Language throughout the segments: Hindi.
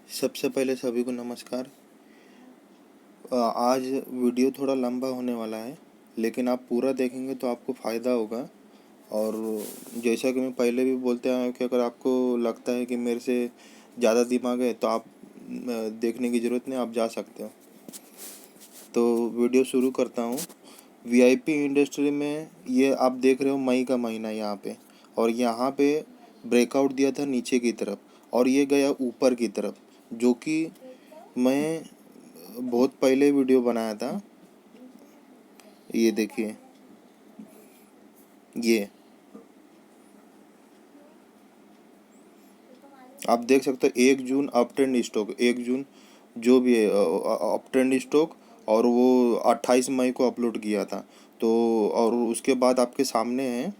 सबसे पहले सभी को नमस्कार। आज वीडियो थोड़ा लंबा होने वाला है, लेकिन आप पूरा देखेंगे तो आपको फ़ायदा होगा। और जैसा कि मैं पहले भी बोलते आया हूँ कि अगर आपको लगता है कि मेरे से ज़्यादा दिमाग है तो आप देखने की ज़रूरत नहीं, आप जा सकते हो। तो वीडियो शुरू करता हूँ। वीआईपी इंडस्ट्री में ये आप देख रहे हो मई का महीना यहाँ पे, और यहाँ पे ब्रेकआउट दिया था नीचे की तरफ और ये गया ऊपर की तरफ, जो कि मैं बहुत पहले वीडियो बनाया था। ये देखिए, ये आप देख सकते हो 1 जून अप ट्रेंड स्टॉक, 1 जून जो भी है अप ट्रेंड स्टॉक, और वो 28 मई को अपलोड किया था। तो और उसके बाद आपके सामने है,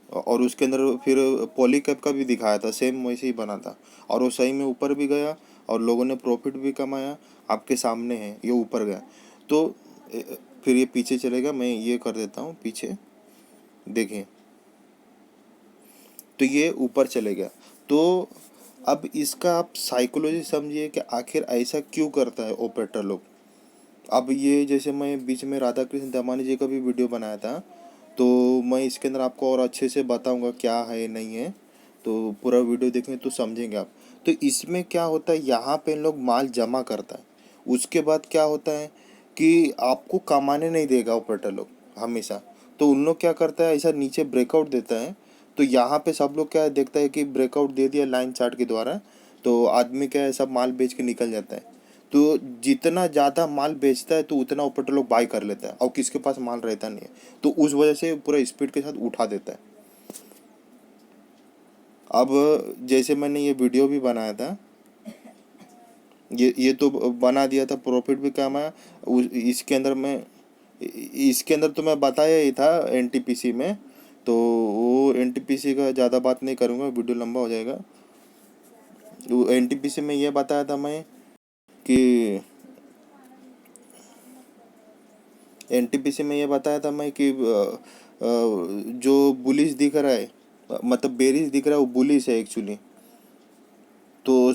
और उसके अंदर फिर पॉलीकैप का भी दिखाया था, सेम वैसे ही बना था, और वो सही में ऊपर भी गया और लोगों ने प्रॉफिट भी कमाया। आपके सामने है, ये ऊपर गया। तो फिर ये पीछे चलेगा, मैं ये कर देता हूँ पीछे, देखें तो ये ऊपर चले गया। तो अब इसका आप साइकोलॉजी समझिए कि आखिर ऐसा क्यों करता है ऑपरेटर लोग। अब ये जैसे मैं बीच में राधा कृष्ण दमानी जी का भी वीडियो बनाया था, तो मैं इसके अंदर आपको और अच्छे से बताऊंगा क्या है नहीं है। तो पूरा वीडियो देखें तो समझेंगे आप। तो इसमें क्या होता है, यहाँ पे लोग माल जमा करता है, उसके बाद क्या होता है कि आपको कमाने नहीं देगा ऑपरेटर लोग हमेशा। तो उन लोग क्या करता है, ऐसा नीचे ब्रेकआउट देता है। तो यहाँ पे सब लोग क्या देखता है कि ब्रेकआउट दे दिया लाइन चार्ट के द्वारा, तो आदमी क्या है, सब माल बेच के निकल जाता है। तो जितना ज़्यादा माल बेचता है तो उतना ऑपरेटर लोग बाय कर लेता है, और किसके पास माल रहता नहीं है, तो उस वजह से पूरा स्पीड के साथ उठा देता है। अब जैसे मैंने ये वीडियो भी बनाया था, ये तो बना दिया था, प्रॉफिट भी कमाया। इसके अंदर तो मैं बताया ही था एनटीपीसी में। तो वो एनटीपीसी का ज़्यादा बात नहीं करूँगा, वीडियो लंबा हो जाएगा। वो एनटीपीसी में ये बताया था मैं कि एनटीपीसी में ये बताया था मैं कि जो बुलिश दिख रहा है, मतलब बेरिश दिख रहा है, वो बुलिश है एक्चुअली। तो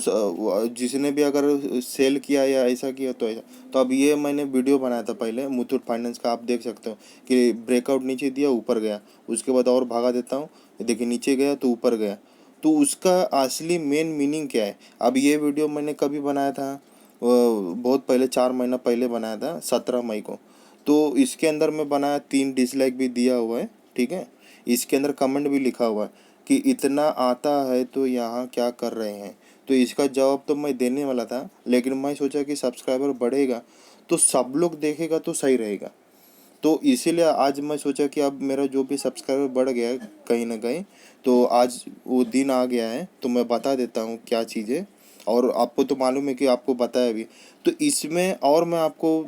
जिसने भी अगर सेल किया या ऐसा किया तो ऐसा। तो अब ये मैंने वीडियो बनाया था पहले मुथूट फाइनेंस का, आप देख सकते हो कि ब्रेकआउट नीचे दिया ऊपर गया, उसके बाद और भागा देता हूँ, देखिए नीचे गया तो ऊपर गया। तो उसका असली मेन मीनिंग क्या है। अब ये वीडियो मैंने कभी बनाया था, बहुत पहले 4 महीना पहले बनाया था, 17 मई को। तो इसके अंदर मैं बनाया, 3 डिसलाइक भी दिया हुआ है, ठीक है। इसके अंदर कमेंट भी लिखा हुआ है कि इतना आता है तो यहाँ क्या कर रहे हैं। तो इसका जवाब तो मैं देने वाला था, लेकिन मैं सोचा कि सब्सक्राइबर बढ़ेगा तो सब लोग देखेगा तो सही रहेगा। तो इसीलिए आज मैं सोचा कि अब मेरा जो भी सब्सक्राइबर बढ़ गया है कहीं ना कहीं, तो आज वो दिन आ गया है, तो मैं बता देता हूँ क्या चीज़ है। और आपको तो मालूम है कि आपको बताया भी। तो इसमें और मैं आपको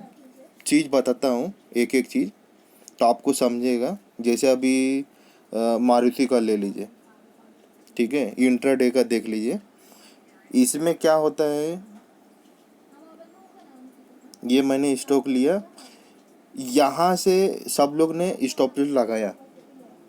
चीज़ बताता हूँ, एक एक चीज़, तो आपको समझेगा। जैसे अभी मारुति का ले लीजिए, ठीक है, इंट्राडे का देख लीजिए। इसमें क्या होता है, ये मैंने स्टॉक लिया, यहाँ से सब लोग ने स्टॉप लॉस लगाया।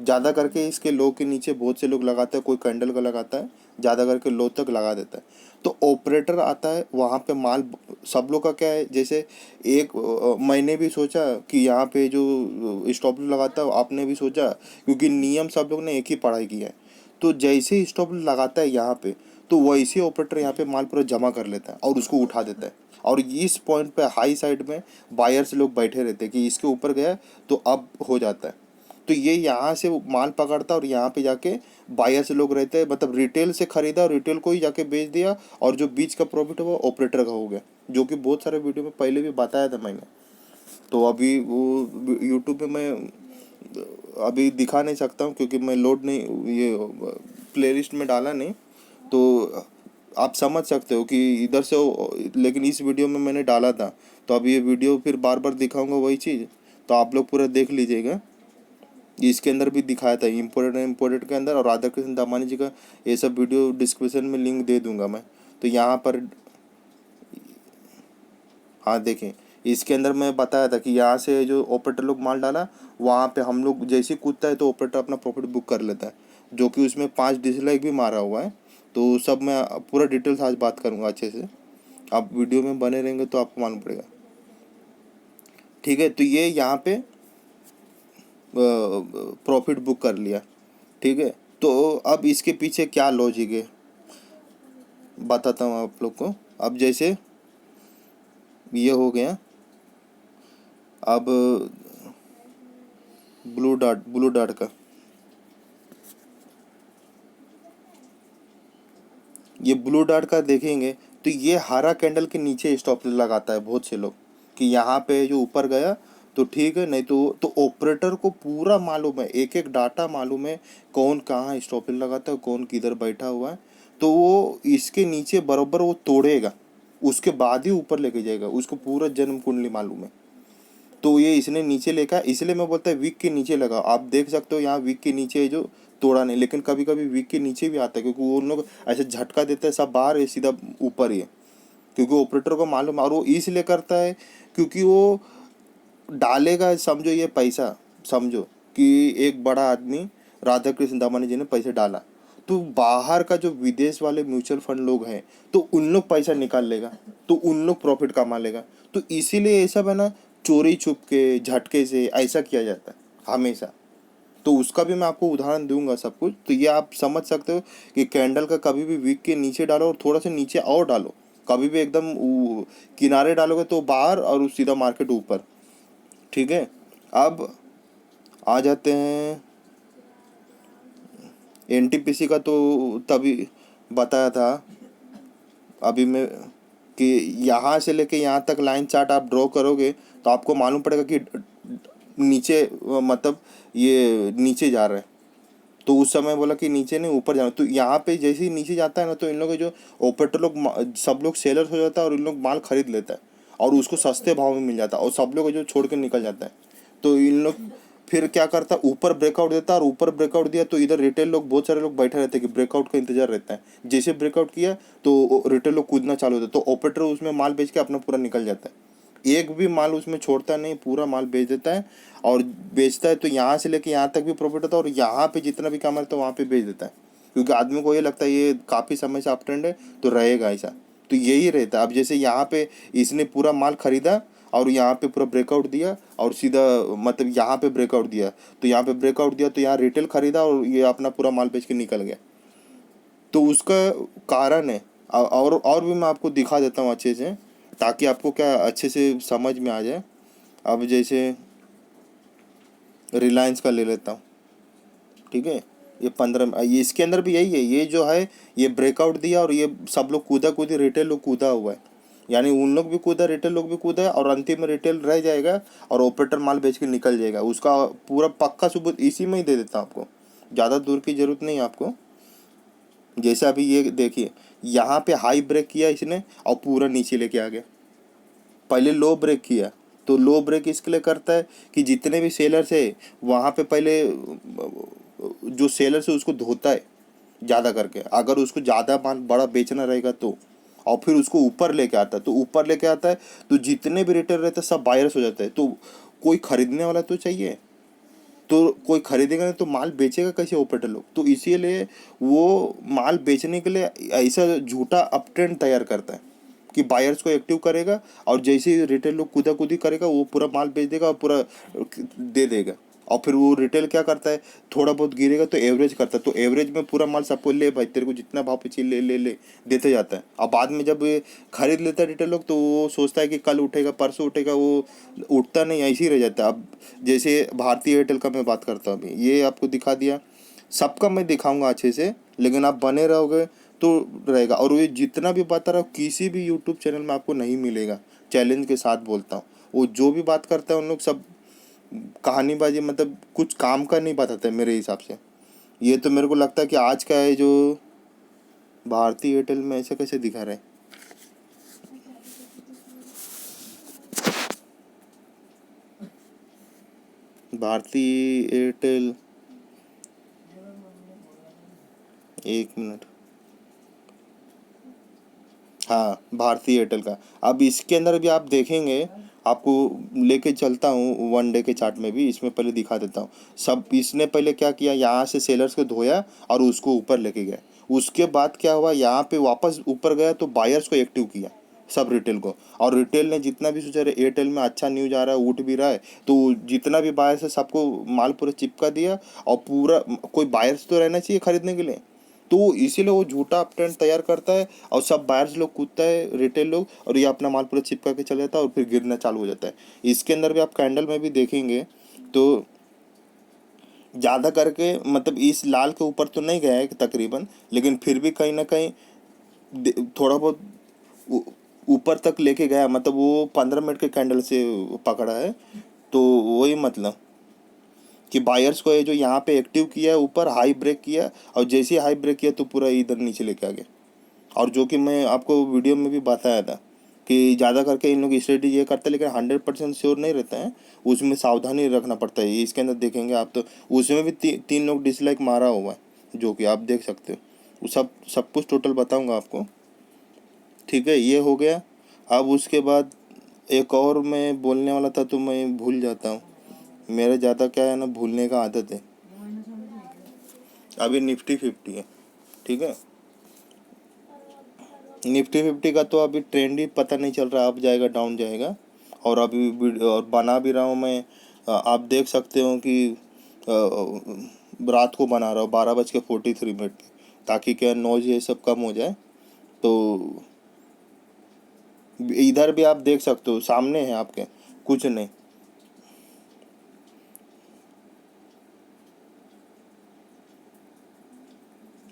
ज़्यादा करके इसके लो के नीचे बहुत से लोग लगाते हैं, कोई कैंडल का लगाता है, ज़्यादा करके लो तक लगा देता है। तो ऑपरेटर आता है वहाँ पे माल, सब लोग का क्या है, जैसे एक मैंने भी सोचा कि यहाँ पे जो स्टॉप लॉस लगाता है, आपने भी सोचा, क्योंकि नियम सब लोग ने एक ही पढ़ाई किया है। तो जैसे ही स्टॉप लॉस लगाता है यहाँ पे, तो वैसे ऑपरेटर यहाँ पे माल पूरा जमा कर लेता है और उसको उठा देता है। और इस पॉइंट पे हाई साइड में बायर्स लोग बैठे रहते हैं कि इसके ऊपर गया तो अब हो जाता है। तो ये यहाँ से माल पकड़ता और यहाँ पे जाके बायर्स लोग रहते हैं, मतलब रिटेल से खरीदा और रिटेल को ही जाके बेच दिया, और जो बीच का प्रॉफिट हुआ ऑपरेटर का हो गया, जो कि बहुत सारे वीडियो में पहले भी बताया था मैंने। तो अभी वो यूट्यूब पे मैं अभी दिखा नहीं सकता हूँ, क्योंकि मैं लोड नहीं, ये प्लेलिस्ट में डाला नहीं। तो आप समझ सकते हो कि इधर से लेकिन इस वीडियो में मैंने डाला था। तो अब ये वीडियो फिर बार बार दिखाऊंगा वही चीज़, तो आप लोग पूरा देख लीजिएगा। इसके अंदर भी दिखाया था इम्पोर्टेड के अंदर, और राधा कृष्ण दामानी जी का ये सब वीडियो डिस्क्रिप्शन में लिंक दे दूंगा मैं। तो यहाँ पर हाँ देखें, इसके अंदर मैं बताया था कि यहाँ से जो ऑपरेटर लोग माल डाला, वहाँ पे हम लोग जैसे ही कूदता है तो ऑपरेटर अपना प्रॉफिट बुक कर लेता है, जो कि उसमें 5 डिसलाइक भी मारा हुआ है। तो सब मैं पूरा डिटेल्स आज बात करूँगा अच्छे से। आप वीडियो में बने रहेंगे तो आपको मालूम पड़ेगा। ठीक है, तो ये यहाँ पे प्रॉफिट बुक कर लिया। ठीक है, तो अब इसके पीछे क्या लॉजिक है बताता हूँ आप लोग को। अब जैसे ये हो गया, अब ब्लू डार्ट का, ये ब्लू डार्ट का देखेंगे तो ये हरा कैंडल के नीचे स्टॉप लगाता है बहुत से लोग कि यहाँ पे जो ऊपर गया तो ठीक है, नहीं तो ऑपरेटर को पूरा मालूम है, एक एक डाटा मालूम है, कौन कहाँ स्टॉप लगाता है, कौन किधर बैठा हुआ है। तो वो इसके नीचे बराबर वो तोड़ेगा, उसके बाद ही ऊपर लेके जाएगा, उसको पूरा जन्म कुंडली मालूम है। तो ये इसने नीचे लेका, इसलिए मैं बोलता है वीक के नीचे लगा। आप देख सकते हो यहाँ वीक के नीचे है जो तोड़ा नहीं, लेकिन कभी कभी वीक के नीचे भी आता है क्योंकि वो उन लोग ऐसे झटका देते हैं, सब बाहर है सीधा ऊपर ही है, क्योंकि ऑपरेटर को मालूम है। और वो इसलिए करता है क्योंकि वो डालेगा, समझो ये पैसा, समझो कि एक बड़ा आदमी राधा कृष्ण दामानी जी ने पैसे डाला, तो बाहर का जो विदेश वाले म्यूचुअल फंड लोग हैं तो उन लोग पैसा निकाल लेगा, तो उन लोग प्रॉफिट कमा लेगा। तो इसीलिए ये सब है ना, चोरी छुप के झटके से ऐसा किया जाता है हमेशा। तो उसका भी मैं आपको उदाहरण दूंगा सब कुछ, तो ये आप समझ सकते हो कि कैंडल का कभी भी विक के नीचे डालो और थोड़ा सा नीचे और डालो, कभी भी एकदम किनारे डालोगे तो बाहर और सीधा मार्केट ऊपर। ठीक है, अब आ जाते हैं एनटीपीसी का। तो तभी बताया था अभी मैं कि यहाँ से लेके यहाँ तक लाइन चार्ट आप ड्रॉ करोगे तो आपको मालूम पड़ेगा कि नीचे मतलब ये नीचे जा रहा है। तो उस समय बोला कि नीचे नहीं ऊपर जाना, तो यहाँ पे जैसे ही नीचे जाता है ना तो इन लोग जो ऑपरेटर लोग सब लोग सेलर्स हो जाता है और इन लोग माल खरीद लेता है और उसको सस्ते भाव में मिल जाता है और सब लोग जो छोड़ के निकल जाता है। तो इन लोग फिर क्या करता है, ऊपर ब्रेकआउट देता है और ऊपर ब्रेकआउट दिया तो इधर रिटेल लोग बहुत सारे लोग बैठे रहते हैं कि ब्रेकआउट का इंतजार रहता है। जैसे ब्रेकआउट किया तो रिटेल लोग कूदना चालू होता है, तो ऑपरेटर उसमें माल बेच के अपना पूरा निकल जाता है, एक भी माल उसमें छोड़ता नहीं, पूरा माल बेच देता है। और बेचता है तो यहाँ से लेके यहाँ तक भी प्रॉफिट होता है और यहाँ पे जितना भी कमा रहता है वहाँ पे बेच देता है, क्योंकि आदमी को ये लगता है ये काफ़ी समय से अप ट्रेंड है तो रहेगा ऐसा। तो यही रहता है। अब जैसे यहाँ पे इसने पूरा माल खरीदा और यहाँ पे पूरा ब्रेकआउट दिया और सीधा मतलब यहाँ पे ब्रेकआउट दिया, तो यहाँ पे ब्रेकआउट दिया तो यहाँ रिटेल खरीदा और ये अपना पूरा माल बेच के निकल गया। तो उसका कारण है। और भी मैं आपको दिखा देता हूँ अच्छे से, ताकि आपको क्या अच्छे से समझ में आ जाए। अब जैसे रिलायंस का ले लेता हूँ। ठीक है, ये 15 ये इसके अंदर भी यही है, ये जो है ये ब्रेकआउट दिया और ये सब लोग कूदा कूदी, रिटेल लोग कूदा हुआ है, यानी उन लोग भी कूदा, रिटेल लोग भी कूदा है और अंतिम में रिटेल रह जाएगा और ऑपरेटर माल बेच के निकल जाएगा। उसका पूरा पक्का सबूत इसी में ही दे देता हूँ आपको, ज़्यादा दूर की ज़रूरत नहीं है आपको। जैसे अभी ये देखिए, यहाँ पे हाई ब्रेक किया इसने और पूरा नीचे लेके आ गया। पहले लो ब्रेक किया, तो लो ब्रेक इसके लिए करता है कि जितने भी सेलर्स है वहाँ पे पहले जो सेलर्स है उसको धोता है ज़्यादा करके, अगर उसको ज़्यादा माल बड़ा बेचना रहेगा तो, और फिर उसको ऊपर लेके आता है। तो ऊपर लेके आता है तो जितने भी रिटेलर रहते हैं सब बायर्स हो जाते हैं, तो कोई खरीदने वाला तो चाहिए, तो कोई खरीदेगा नहीं तो माल बेचेगा कैसे ऑपरेटर लोग। तो इसीलिए वो माल बेचने के लिए ऐसा झूठा अप ट्रेंड तैयार करता है कि बायर्स को एक्टिव करेगा और जैसे ही रिटेल लोग कूदा कूदी करेगा वो पूरा माल बेच देगा और पूरा दे देगा। और फिर वो रिटेल क्या करता है, थोड़ा बहुत गिरेगा तो एवरेज करता है, तो एवरेज में पूरा माल सबको ले भाई तेरे को जितना भाव पे चाहिए ले ले ले देते जाता है। और बाद में जब ये खरीद लेता है रिटेल लोग तो वो सोचता है कि कल उठेगा परसों उठेगा, वो उठता नहीं, ऐसे ही रह जाता है। अब जैसे भारतीय एयरटेल का मैं बात करता हूँ, अभी ये आपको दिखा दिया, सबका मैं दिखाऊंगा अच्छे से, लेकिन आप बने रहोगे तो रहेगा। और ये जितना भी बता रहा हूँ किसी भी यूट्यूब चैनल में आपको नहीं मिलेगा, चैलेंज के साथ बोलता हूँ। वो जो भी बात करता है उन लोग सब कहानीबाजी, मतलब कुछ काम का नहीं बताते मेरे हिसाब से। ये तो मेरे को लगता है कि आज का है जो भारतीय एयरटेल में ऐसे कैसे दिखा रहे हैं। भारतीय एयरटेल, एक मिनट, हाँ भारतीय एयरटेल का। अब इसके अंदर भी आप देखेंगे, आपको लेके चलता हूँ वन डे के चार्ट में भी, इसमें पहले दिखा देता हूँ। सब इसने पहले क्या किया, यहाँ से सेलर्स को धोया और उसको ऊपर लेके गया। उसके बाद क्या हुआ, यहाँ पे वापस ऊपर गया तो बायर्स को एक्टिव किया, सब रिटेल को। और रिटेल ने जितना भी सोचा रहे एयरटेल में अच्छा न्यूज आ रहा है, उठ भी रहा है, तो जितना भी बायर्स है सबको माल पूरा चिपका दिया। और पूरा कोई बायर्स तो रहना चाहिए खरीदने के लिए, तो इसीलिए वो झूठा अपट्रेंड तैयार करता है और सब बायर्स लोग कूदता है, रिटेल लोग, और ये अपना माल पूरा चिपका के चला जाता है और फिर गिरना चालू हो जाता है। इसके अंदर भी आप कैंडल में भी देखेंगे तो ज़्यादा करके मतलब इस लाल के ऊपर तो नहीं गया है तकरीबन, लेकिन फिर भी कहीं ना कहीं थोड़ा बहुत ऊ- ऊपर तक लेके गया, मतलब वो 15 मिनट के कैंडल से पकड़ा है। तो वही मतलब कि बायर्स को ये जो यहाँ पे एक्टिव किया है, ऊपर हाई ब्रेक किया, और जैसे ही हाई ब्रेक किया तो पूरा इधर नीचे लेके आ गया। और जो कि मैं आपको वीडियो में भी बताया था कि ज़्यादा करके इन लोग स्ट्रेटेजी ये करते हैं, लेकिन 100% श्योर नहीं रहता है, उसमें सावधानी रखना पड़ता है। इसके अंदर देखेंगे आप तो उसमें भी 3 लोग डिसलाइक मारा हुआ है, जो कि आप देख सकते हो। वो सब कुछ टोटल बताऊंगा आपको, ठीक है। ये हो गया। अब उसके बाद एक और मैं बोलने वाला था तो मैं भूल जाता हूँ, मेरा ज़्यादा क्या है ना, भूलने का आदत है। अभी निफ्टी 50 है, ठीक है। निफ्टी 50 का तो अभी ट्रेंड ही पता नहीं चल रहा, अप जाएगा डाउन जाएगा। और अभी और बना भी रहा हूँ मैं, आप देख सकते हो कि रात को बना रहा हूँ 12:43 पे, ताकि क्या नॉइज ये सब कम हो जाए। तो इधर भी आप देख सकते हो, सामने है आपके, कुछ नहीं।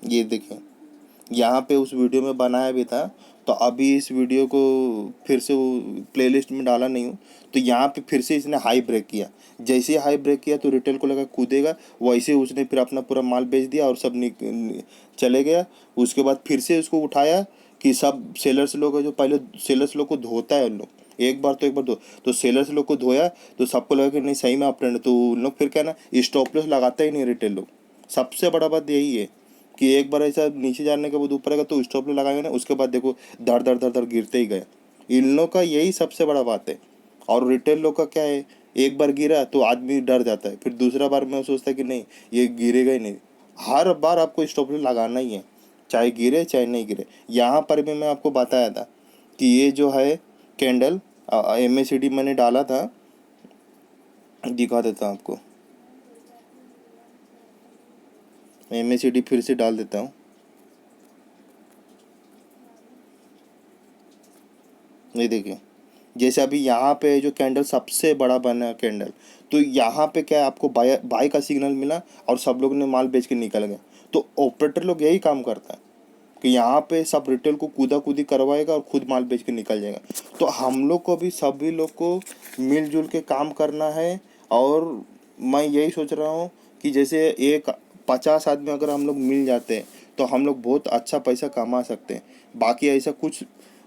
ये देखें, यहाँ पे उस वीडियो में बनाया भी था, तो अभी इस वीडियो को फिर से वो प्लेलिस्ट में डाला नहीं हूँ। तो यहाँ पे फिर से इसने हाई ब्रेक किया, जैसे ही हाई ब्रेक किया तो रिटेल को लगा कूदेगा, वैसे ही उसने फिर अपना पूरा माल बेच दिया और सब चले गया। उसके बाद फिर से उसको उठाया कि सब सेलर्स लोग है, जो पहले सेलर्स लोग को धोता है उन लोग, एक बार तो एक बार दो, तो सेलर्स लोग को धोया, तो सबको लगा कि नहीं सही में अप ट्रेंड, तो उन लोग फिर क्या ना स्टॉप लॉस लगाता ही नहीं रिटेल लोग। सबसे बड़ा बात यही है कि एक बार ऐसा नीचे जाने के बाद ऊपर आएगा तो स्टॉप लॉस लगाएंगे ना, उसके बाद देखो धड़ धड़ धड़ धड़ गिरते ही गए। इन लोग का यही सबसे बड़ा बात है। और रिटेल लोग का क्या है, एक बार गिरा तो आदमी डर जाता है, फिर दूसरा बार में सोचता है कि नहीं ये गिरेगा ही नहीं। हर बार आपको स्टॉप लॉस लगाना ही है, चाहे गिरे चाहे नहीं गिरे। यहाँ पर भी मैं आपको बताया था कि ये जो है कैंडल MACD मैंने डाला था, दिखा देता हूँ आपको। MACD फिर से डाल देता हूँ, ये देखिए। जैसे अभी यहाँ पे जो कैंडल सबसे बड़ा बना कैंडल, तो यहाँ पे क्या है, आपको बाय बाय का सिग्नल मिला और सब लोग ने माल बेच के निकल गए। तो ऑपरेटर लोग यही काम करता है कि यहाँ पे सब रिटेल को कूदा कूदी करवाएगा और खुद माल बेच के निकल जाएगा। तो हम लोग को भी सभी लोग को मिलजुल के काम करना है। और मैं यही सोच रहा हूँ कि जैसे एक 50 आदमी अगर हम लोग मिल जाते हैं तो हम लोग बहुत अच्छा पैसा कमा सकते हैं। बाकी ऐसा कुछ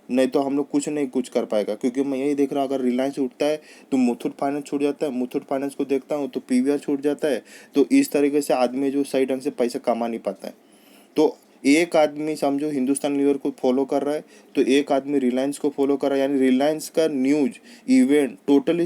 नहीं तो हम लोग कुछ नहीं कुछ कर पाएगा, क्योंकि मैं यही देख रहा हूँ अगर रिलायंस उठता है तो मुथूट फाइनेंस छूट जाता है, मुथूट फाइनेंस को देखता हूँ तो PVR छूट जाता है। तो इस तरीके से आदमी जो सही ढंग से पैसा कमा नहीं पाता है। तो एक आदमी समझो हिंदुस्तान लीवर को फॉलो कर रहा है, तो एक आदमी रिलायंस को फॉलो कर रहा है, यानी रिलायंस का न्यूज इवेंट टोटली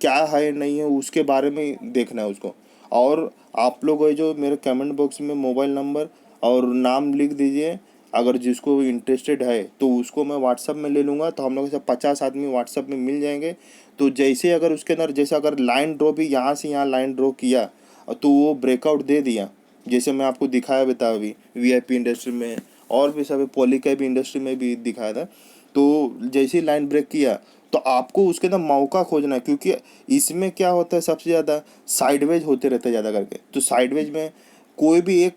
क्या है नहीं है उसके बारे में देखना है उसको। और आप लोग है जो मेरे कमेंट बॉक्स में मोबाइल नंबर और नाम लिख दीजिए, अगर जिसको इंटरेस्टेड है तो उसको मैं व्हाट्सअप में ले लूँगा। तो हम लोग ऐसे 50 आदमी व्हाट्सअप में मिल जाएंगे। तो जैसे अगर उसके अंदर जैसे अगर लाइन ड्रॉ भी यहाँ से यहाँ लाइन ड्रॉ किया तो वो ब्रेकआउट दे दिया, जैसे मैं आपको दिखाया भी था अभी VIP इंडस्ट्री में, और भी सब पॉलीकैब इंडस्ट्री में भी दिखाया था। तो जैसे ही लाइन ब्रेक किया तो आपको उसके अंदर मौका खोजना है, क्योंकि इसमें क्या होता है सबसे ज़्यादा साइडवेज होते रहते हैं ज़्यादा करके। तो साइडवेज में कोई भी एक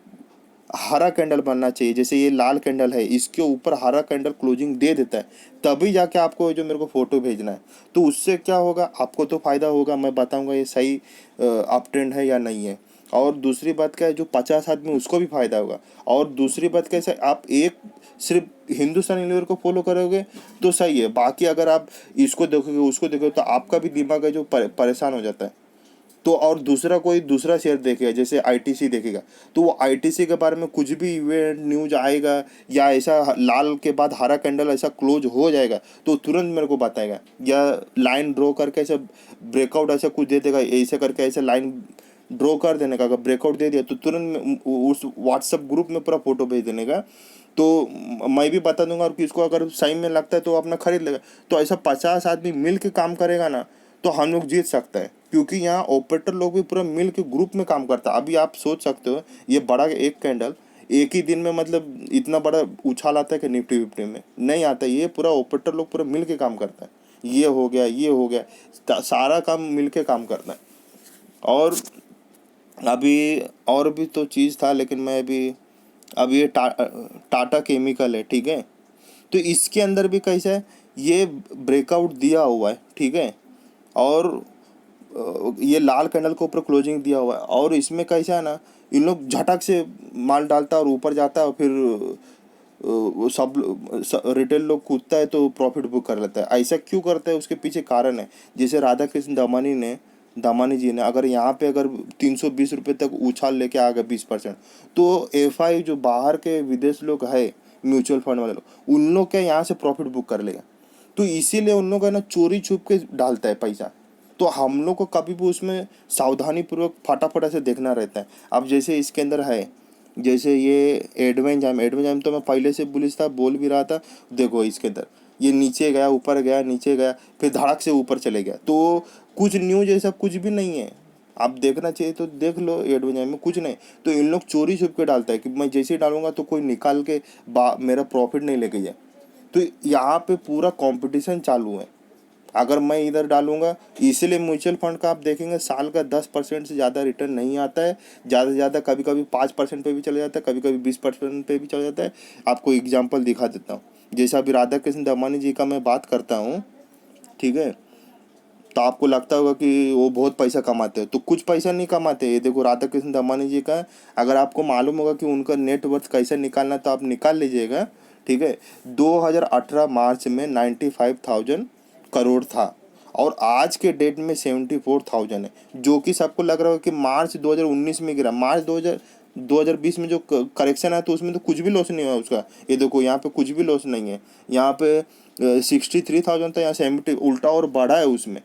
हरा कैंडल बनना चाहिए, जैसे ये लाल कैंडल है इसके ऊपर हरा कैंडल क्लोजिंग दे देता है, तभी जाके आपको जो मेरे को फ़ोटो भेजना है। तो उससे क्या होगा, आपको तो फ़ायदा होगा, मैं बताऊंगा ये सही अप ट्रेंड है या नहीं है। और दूसरी बात क्या है, जो 50 आदमी उसको भी फ़ायदा होगा। और दूसरी बात कैसे, आप एक सिर्फ हिंदुस्तान यूनिलीवर को फॉलो करोगे तो सही है, बाकी अगर आप इसको देखोगे उसको देखोगे तो आपका भी दिमाग है जो परेशान हो जाता है। तो और दूसरा कोई दूसरा शेयर देखेगा जैसे ITC देखेगा, तो वो ITC के बारे में कुछ भी इवेंट न्यूज आएगा या ऐसा लाल के बाद हरा कैंडल ऐसा क्लोज हो जाएगा तो तुरंत मेरे को बताएगा, या लाइन ड्रॉ करके ऐसा ब्रेकआउट ऐसा कुछ दे देगा, ऐसे करके ऐसे लाइन ड्रॉ कर देने का। अगर ब्रेकआउट दे दिया तो तुरंत उस व्हाट्सएप ग्रुप में पूरा फोटो भेज देने का तो मैं भी बता दूंगा, और किसको अगर सही में लगता है तो अपना खरीद लेगा। तो ऐसा 50 आदमी मिल के काम करेगा ना, तो हम लोग जीत सकते हैं, क्योंकि यहाँ ऑपरेटर लोग भी पूरा मिल के ग्रुप में काम करता है। अभी आप सोच सकते हो, ये बड़ा एक कैंडल एक ही दिन में मतलब इतना बड़ा उछाल आता है कि निफ्टी विफ्टी में नहीं आता है। ये पूरा ऑपरेटर लोग पूरा मिल के काम करता है। ये हो गया, ये हो गया, सारा काम मिल के काम करना है। और अभी और भी तो चीज़ था, लेकिन मैं अभी, अब ये टाटा केमिकल है, ठीक है। तो इसके अंदर भी कैसा है, ये ब्रेकआउट दिया हुआ है, ठीक है। और ये लाल कैंडल के ऊपर क्लोजिंग दिया हुआ है, और इसमें कैसा है ना, इन लोग झटक से माल डालता है और ऊपर जाता है, और फिर वो सब रिटेल लोग कूदता है तो प्रॉफिट बुक कर लेता है। ऐसा क्यों करता है, उसके पीछे कारण है। जैसे राधा कृष्ण दामानी जी ने अगर यहाँ पे अगर 320 रुपये तक उछाल लेके आ गए 20%, तो एफआई जो बाहर के विदेश लोग है, म्यूचुअल फंड वाले लोग, उन लोग क्या यहाँ से प्रॉफिट बुक कर लेगा। तो इसीलिए उन लोग है ना चोरी छुप के डालता है पैसा। तो हम लोग को कभी भी उसमें सावधानी पूर्वक फटाफट से देखना रहता है। अब जैसे इसके अंदर है, जैसे ये एडवेंजाइम तो मैं पहले से पुलिस था, बोल भी रहा था। देखो इसके अंदर ये नीचे गया, ऊपर गया, नीचे गया, फिर धड़क से ऊपर चले गया। तो कुछ न्यूज ऐसा कुछ भी नहीं है, आप देखना चाहिए तो देख लो, एडवेंजाइम में कुछ नहीं। तो इन लोग चोरी छुप के डालता है कि मैं जैसे ही डालूंगा तो कोई निकाल के मेरा प्रॉफिट नहीं लेके जाए। तो यहाँ पे पूरा कंपटीशन चालू है। अगर मैं इधर डालूंगा, इसीलिए म्यूचुअल फंड का आप देखेंगे साल का 10% से ज़्यादा रिटर्न नहीं आता है। ज़्यादा से ज़्यादा कभी कभी 5% पे भी चले जाता है, कभी कभी 20% पे भी चला जाता है। आपको एग्जांपल दिखा देता हूँ। जैसे अभी राधा कृष्ण दमानी जी का मैं बात करता हूँ, ठीक है। तो आपको लगता होगा कि वो बहुत पैसा कमाते हैं, तो कुछ पैसा नहीं कमाते। ये देखो राधा कृष्ण दमानी जी का, अगर आपको मालूम होगा कि उनका नेटवर्थ कैसे निकालना तो आप निकाल लीजिएगा, ठीक है। 2018 मार्च में 95,000 करोड़ था, और आज के डेट में 74,000 है। जो कि सबको लग रहा है कि मार्च 2019 में गिरा, मार्च 2020 में जो करेक्शन है तो उसमें तो कुछ भी लॉस नहीं हुआ उसका। ये देखो यहाँ पे कुछ भी लॉस नहीं है। यहाँ पे 63,000 था, यहाँ 70, उल्टा और बढ़ा है उसमें।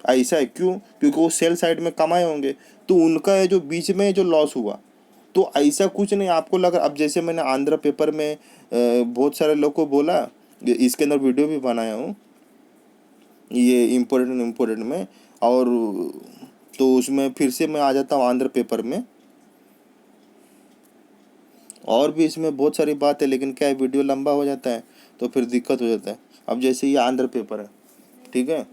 ऐसा है क्यों? क्योंकि वो सेल साइड में कमाए होंगे, तो उनका है जो बीच में जो लॉस हुआ। तो ऐसा कुछ नहीं आपको लगा। अब जैसे मैंने आंध्र पेपर में बहुत सारे लोग को बोला, इसके अंदर वीडियो भी बनाया हूँ, ये इम्पोर्टेंट में। और तो उसमें फिर से मैं आ जाता हूँ आंध्र पेपर में, और भी इसमें बहुत सारी बात है, लेकिन क्या है वीडियो लंबा हो जाता है तो फिर दिक्कत हो जाता है। अब जैसे ये आंध्र पेपर है, ठीक है,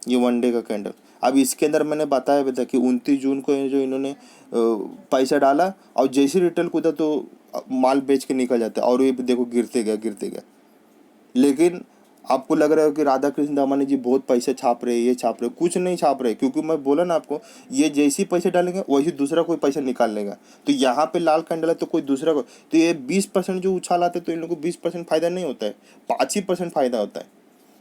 ये 1 डे का कैंडल। अब इसके अंदर मैंने बताया भी था कि 29 जून को ये जो इन्होंने पैसा डाला, और जैसे रिटेल कूदा तो माल बेच के निकल जाता है, और ये भी देखो गिरते गया गिरते गया। लेकिन आपको लग रहा है कि राधा कृष्ण दामानी जी बहुत पैसे छाप रहे, ये छाप रहे, कुछ नहीं छाप रहे। क्योंकि मैं बोला ना आपको, ये जैसे ही पैसे डालेंगे वही दूसरा कोई पैसा निकाल लेगा। तो यहाँ पे लाल कैंडल है तो कोई दूसरा को, तो ये 20% जो उछाल आते हैं तो इन लोगों को 20% फायदा नहीं होता है, 5% फायदा होता है।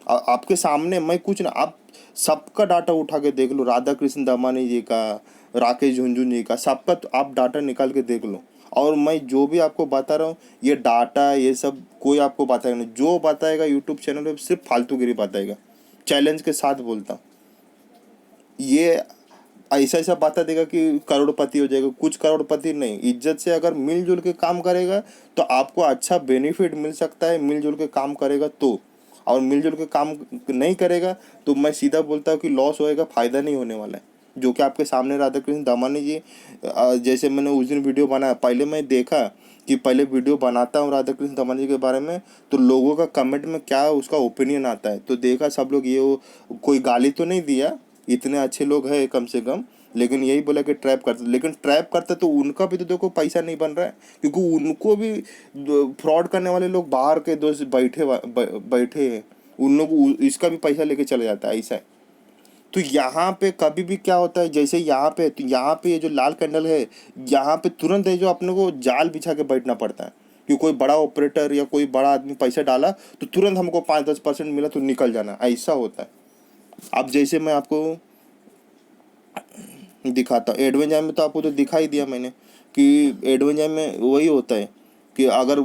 आपके सामने मैं कुछ ना, आप सबका डाटा उठा के देख लो, राधा कृष्ण दामानी जी का, राकेश झुनझुन जी का, सबका तो आप डाटा निकाल के देख लो। और मैं जो भी आपको बता रहा हूँ, ये डाटा ये सब कोई आपको बताएगा नहीं। जो बताएगा यूट्यूब चैनल पे सिर्फ फालतूगिरी बताएगा। चैलेंज के साथ बोलता हूँ, ये ऐसा ऐसा बता देगा कि करोड़पति हो जाएगा। कुछ करोड़पति नहीं, इज्जत से अगर मिलजुल के काम करेगा तो आपको अच्छा बेनिफिट मिल सकता है, मिलजुल के काम करेगा तो। और मिलजुल के काम नहीं करेगा तो मैं सीधा बोलता हूँ कि लॉस होएगा, फायदा नहीं होने वाला है। जो कि आपके सामने राधा कृष्ण दामानी जी, जैसे मैंने उस दिन वीडियो बनाया, पहले मैं देखा कि पहले वीडियो बनाता हूँ राधा कृष्ण दामानी जी के बारे में, तो लोगों का कमेंट में क्या उसका ओपिनियन आता है। तो देखा सब लोग ये कोई गाली तो नहीं दिया, इतने अच्छे लोग हैं कम से कम, लेकिन यही बोला कि ट्रैप करते। लेकिन ट्रैप करते तो उनका भी तो देखो पैसा नहीं बन रहा है, क्योंकि उनको भी फ्रॉड करने वाले लोग बाहर के दोस्त बैठे हैं, उन लोग इसका भी पैसा लेके चले जाता है। ऐसा है। तो यहाँ पे कभी भी क्या होता है, जैसे यहाँ पे, तो यहाँ पे ये जो लाल कैंडल है, यहाँ पे तुरंत है जो अपने को जाल बिछा के बैठना पड़ता है। कि कोई बड़ा ऑपरेटर या कोई बड़ा आदमी पैसा डाला तो तुरंत हमको 5-10% मिला तो निकल जाना, ऐसा होता है। अब जैसे मैं आपको दिखाता हूँ, एडवेंजाइम में तो आपको तो दिखा ही दिया मैंने कि एडवेंजाइम में वही होता है कि अगर,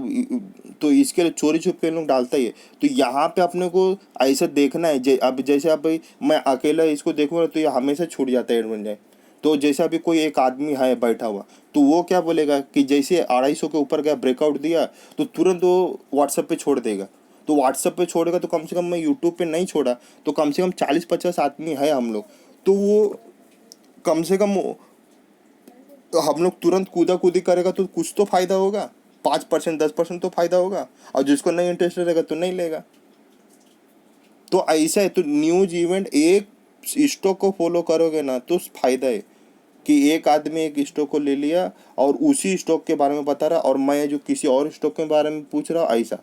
तो इसके लिए चोरी छुप के लोग डालता ही है। तो यहाँ पे अपने को ऐसा देखना है, अब जैसे अब भाई मैं अकेला इसको देखूंगा तो ये हमेशा छूट जाता है एडवेंजाइम। तो जैसा भी कोई एक आदमी है बैठा हुआ, तो वो क्या बोलेगा कि जैसे 250 के ऊपर गया, ब्रेकआउट दिया, तो तुरंत वो व्हाट्सएप पे छोड़ देगा। तो व्हाट्सएप पे छोड़ेगा तो कम से कम, मैं यूट्यूब पे नहीं छोड़ा तो कम से कम 40-50 आदमी है हम लोग, तो वो कम से कम हम लोग तुरंत कूदा कूदी करेगा तो कुछ तो फायदा होगा, 5% 10% तो फायदा होगा। और जिसको नहीं इंटरेस्ट रहेगा तो नहीं लेगा। तो ऐसा है, तो न्यूज इवेंट एक स्टॉक को फॉलो करोगे ना तो फायदा है कि एक आदमी एक स्टॉक को ले लिया और उसी स्टॉक के बारे में बता रहा, और मैं जो किसी और स्टॉक के बारे में पूछ रहा हूँ ऐसा,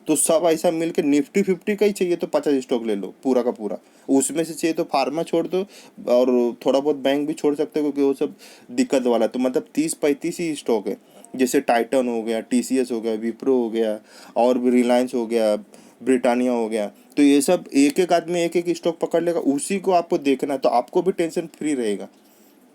तो सब ऐसा मिलके निफ्टी 50 का ही चाहिए तो 50 स्टॉक ले लो पूरा का पूरा। उसमें से चाहिए तो फार्मा छोड़ दो, और थोड़ा बहुत बैंक भी छोड़ सकते हो क्योंकि वो सब दिक्कत वाला। तो मतलब 30-35 ही स्टॉक है, जैसे टाइटन हो गया, टीसीएस हो गया, विप्रो हो गया, और भी रिलायंस हो गया, ब्रिटानिया हो गया। तो ये सब एक एक आदमी एक एक स्टॉक पकड़ लेगा, उसी को आपको देखना है, तो आपको भी टेंशन फ्री रहेगा,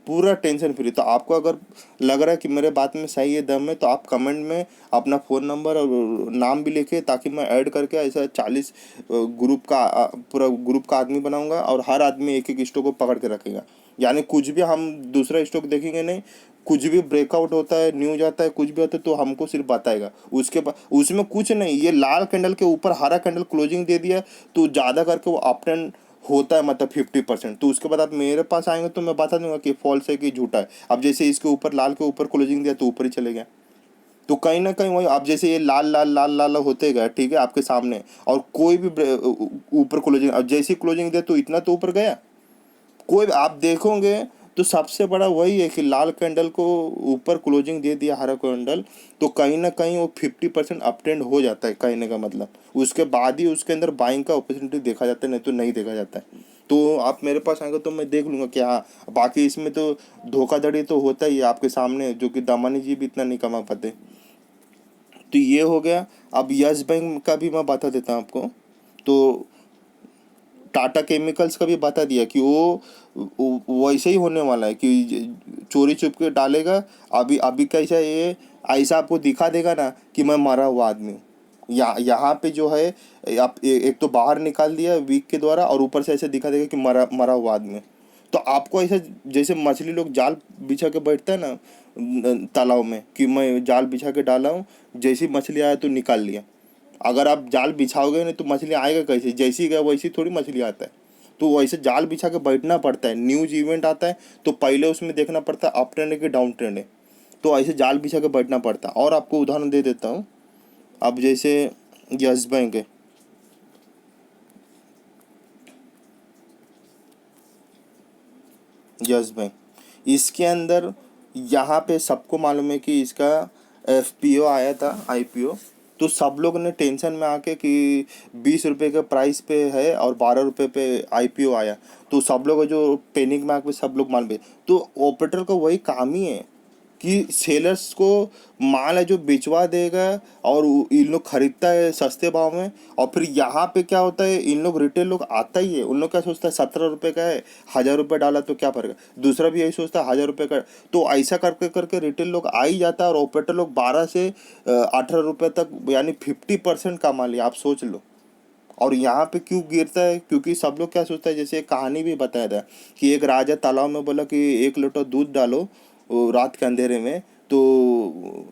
पूरा टेंशन फ्री। तो आपको अगर लग रहा है कि मेरे बात में सही है, दम है, तो आप कमेंट में अपना फ़ोन नंबर और नाम भी लिखे, ताकि मैं ऐड करके ऐसा 40 ग्रुप का पूरा ग्रुप का आदमी बनाऊंगा, और हर आदमी एक एक स्टॉक को पकड़ के रखेगा। यानी कुछ भी हम दूसरा स्टॉक देखेंगे नहीं, कुछ भी ब्रेकआउट होता है, न्यूज आता है, कुछ भी होता है, तो हमको सिर्फ बताएगा। उसके बाद उसमें कुछ नहीं, ये लाल कैंडल के ऊपर हरा कैंडल क्लोजिंग दे दिया तो ज़्यादा करके वो अप ट्रेंड होता है, मतलब 50%। तो उसके बाद आप मेरे पास आएंगे तो मैं बता दूंगा कि फॉल्स है कि झूठा है। अब जैसे इसके ऊपर लाल के ऊपर क्लोजिंग दिया तो ऊपर ही चले गया, तो कहीं ना कहीं वही, आप जैसे ये लाल लाल लाल लाल होते गए, ठीक है, आपके सामने, और कोई भी ऊपर क्लोजिंग, अब जैसी क्लोजिंग दे तो इतना तो ऊपर गया। कोई आप देखोगे तो सबसे बड़ा वही है कि लाल कैंडल को ऊपर क्लोजिंग दे दिया हरा कैंडल, तो कहीं ना कहीं वो 50% अप ट्रेंड हो जाता है, कहने का मतलब उसके बाद ही उसके अंदर बाइंग का अपॉर्चुनिटी देखा जाता है, नहीं तो नहीं देखा जाता है। तो आप मेरे पास आएंगे तो मैं देख लूंगा कि हाँ, बाकी इसमें तो धोखाधड़ी तो होता ही है आपके सामने, जो कि दामानी जी भी इतना नहीं कमा पाते। तो ये हो गया। अब यस बैंक का भी मैं बता देता हूँ आपको। तो टाटा केमिकल्स का भी बता दिया कि वो वैसे ही होने वाला है कि चोरी छुप के डालेगा। अभी अभी कैसा ये ऐसा आपको दिखा देगा ना कि मैं मरा हुआ आदमी हूँ। यहाँ पे जो है, आप एक तो बाहर निकाल दिया वीक के द्वारा, और ऊपर से ऐसे दिखा देगा कि मरा मरा हुआ आदमी है। तो आपको ऐसा, जैसे मछली लोग जाल बिछा के बैठता है ना तालाब में, कि मैं जाल बिछा के डाला हूँ, जैसी मछली आया तो निकाल लिया। अगर आप जाल बिछाओगे नहीं तो मछली आएगा कैसे, जैसी गया वैसी थोड़ी मछली आता है। तो वैसे जाल बिछा के बैठना पड़ता है। न्यूज इवेंट आता है तो पहले उसमें देखना पड़ता है अप ट्रेंड है कि डाउन ट्रेंड है, तो ऐसे जाल बिछा के बैठना पड़ता है। और आपको उदाहरण दे देता हूँ। अब जैसे यस बैंक है, यस बैंक, इसके अंदर यहाँ पे सबको मालूम है कि इसका एफपीओ आया था, आईपीओ। तो सब लोग ने टेंशन में आके कि 20 रुपये के प्राइस पे है और 12 रुपये पे आईपीओ आया, तो सब लोग जो पैनिक में आके सब लोग मान पे। तो ऑपरेटर का वही काम ही है कि सेलर्स को माल है जो बेचवा देगा, और इन लोग खरीदता है सस्ते भाव में। और फिर यहाँ पे क्या होता है, इन लोग रिटेल लोग आता ही है, उन लोग क्या सोचता है 17 रुपये का है, 1000 रुपये डाला तो क्या फर्क है, दूसरा भी यही सोचता है 1000 रुपये का। तो ऐसा करके करके रिटेल लोग आ ही जाता है, और ऑपरेटर लोग 12 से 18 रुपये तक, यानी 50% कमा लिया, आप सोच लो। और यहाँ पे क्यों गिरता है, क्योंकि सब लोग क्या सोचता है, जैसे एक कहानी भी बताया था कि एक राजा तालाब में बोला कि 1 लोटा दूध डालो वो रात के अंधेरे में। तो